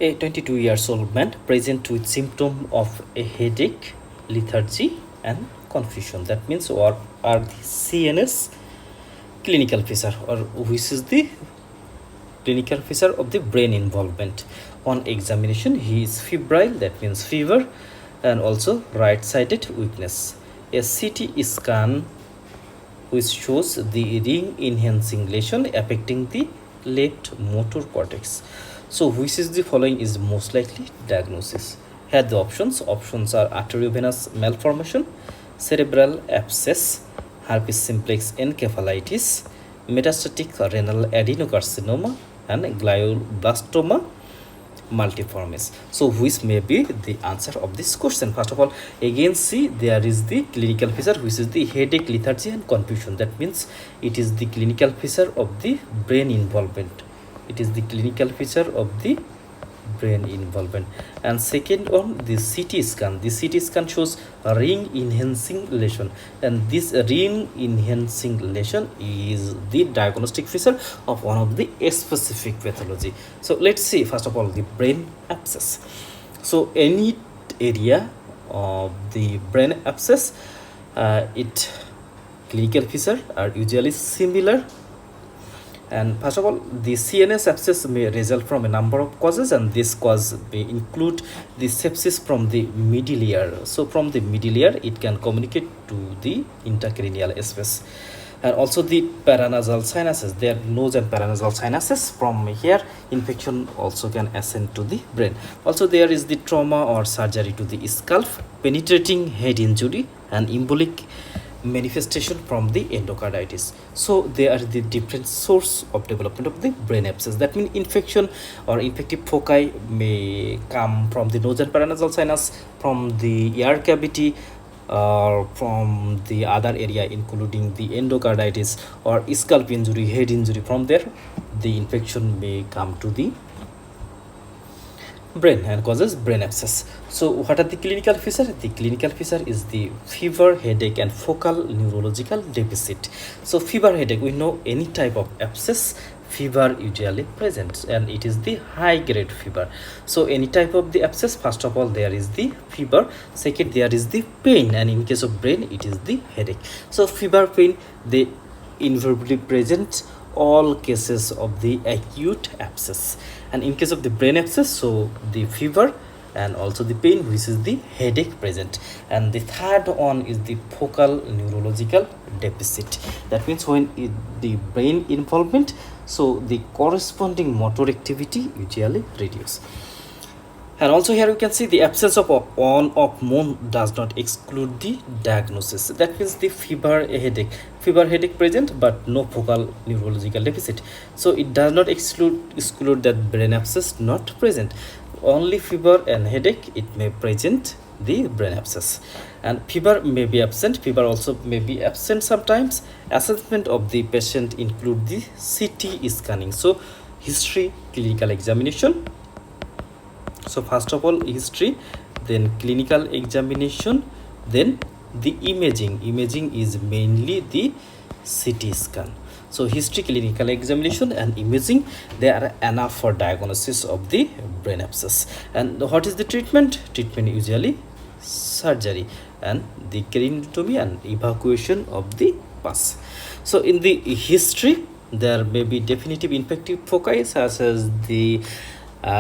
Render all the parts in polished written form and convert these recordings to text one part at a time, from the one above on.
A 22 years old man present with symptom of a headache, lethargy and confusion. That means what are the CNS clinical feature, or which is the clinical feature of the brain involvement. On examination, he is febrile, that means fever, and also right-sided weakness. A CT scan which shows the ring enhancing lesion affecting the left motor cortex. So which is the following is most likely diagnosis? Here the options are arteriovenous malformation, cerebral abscess, herpes simplex encephalitis, metastatic renal adenocarcinoma and glioblastoma multiformis. So which may be the answer of this question? First of all, again see there is the clinical feature which is the headache, lethargy and confusion. That means it is the clinical feature of the brain involvement. It is the clinical feature of the brain involvement. And second one, the CT scan. The CT scan shows a ring enhancing lesion, and this ring enhancing lesion is the diagnostic feature of one of the specific pathology. So let's see first of all the brain abscess. So any area of the brain abscess, it clinical feature are usually similar. And first of all, the CNS abscess may result from a number of causes, and this cause may include the sepsis from the middle ear. So from the middle ear, it can communicate to the intracranial space. And also the paranasal sinuses, their nose and paranasal sinuses, from here infection also can ascend to the brain. Also there is the trauma or surgery to the scalp, penetrating head injury and embolic manifestation from the endocarditis. So they are the different source of development of the brain abscess. That means infection or infective foci may come from the nose and paranasal sinus, from the ear cavity, or from the other area including the endocarditis or scalp injury, head injury. From there the infection may come to the brain and causes brain abscess. So what are the clinical features? The clinical feature is the fever, headache and focal neurological deficit. So fever, headache, we know any type of abscess, fever usually present, and it is the high grade fever. So any type of the abscess, first of all there is the fever, second there is the pain, and in case of brain it is the headache. So fever, pain, they invariably present all cases of the acute abscess. And in case of the brain abscess, so the fever and also the pain, which is the headache present. And the third one is the focal neurological deficit. That means when the brain involvement, so the corresponding motor activity usually reduce. And also here you can see the absence of on or moon does not exclude the diagnosis. That means the fever, headache present but no focal neurological deficit. So it does not exclude that brain abscess not present. Only fever and headache it may present the brain abscess. And fever may be absent, fever also may be absent sometimes. Assessment of the patient include the CT scanning. So history, clinical examination. So first of all history, then clinical examination, then the imaging. Imaging is mainly the CT scan. So history, clinical examination and imaging, they are enough for diagnosis of the brain abscess. And what is the treatment? Treatment usually surgery and the craniotomy and evacuation of the pus. So in the history, there may be definitive infective foci such as the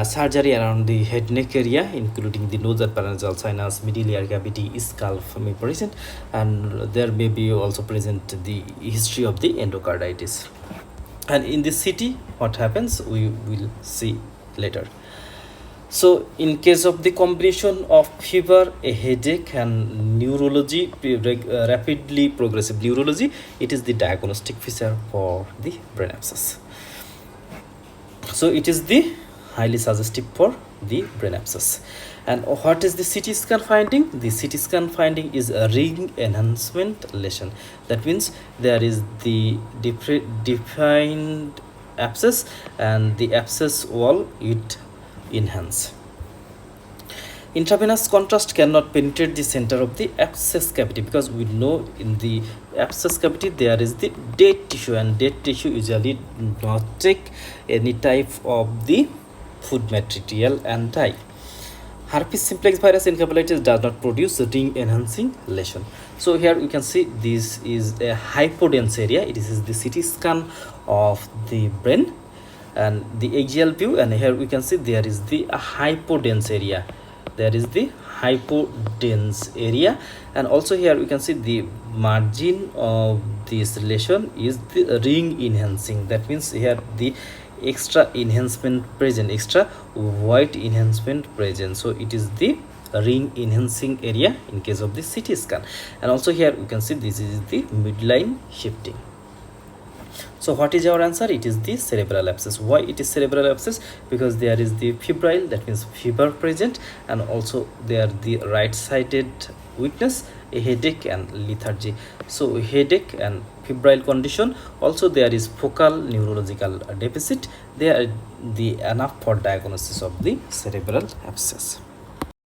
surgery around the head neck area, including the nose and paranasal sinus, middle ear cavity, scalp may present, and there may be also present the history of the endocarditis. And in the CT, what happens we will see later. So in case of the combination of fever, a headache and neurology, rapidly progressive neurology, it is the diagnostic feature for the brain abscess. So it is the highly suggestive for the brain abscess. And what is the CT scan finding? The CT scan finding is a ring enhancement lesion. That means there is the defined abscess and the abscess wall it enhance. Intravenous contrast cannot penetrate the center of the abscess cavity, because we know in the abscess cavity there is the dead tissue, and dead tissue usually not take any type of the food material and dye. Herpes simplex virus encephalitis does not produce ring enhancing lesion. So here you can see this is a hypodense area. It is the CT scan of the brain and the axial view, and here we can see there is the hypodense area. There is the hypodense area, and also here we can see the margin of this lesion is the ring enhancing. That means here the extra enhancement present, extra white enhancement present, so it is the ring enhancing area in case of the CT scan. And also here we can see this is the midline shifting. So what is our answer? It is the cerebral abscess. Why it is cerebral abscess? Because there is the febrile, that means fever present, and also there the right sided weakness, a headache and lethargy. So headache and febrile condition, also there is focal neurological deficit. They are the enough for diagnosis of the cerebral abscess.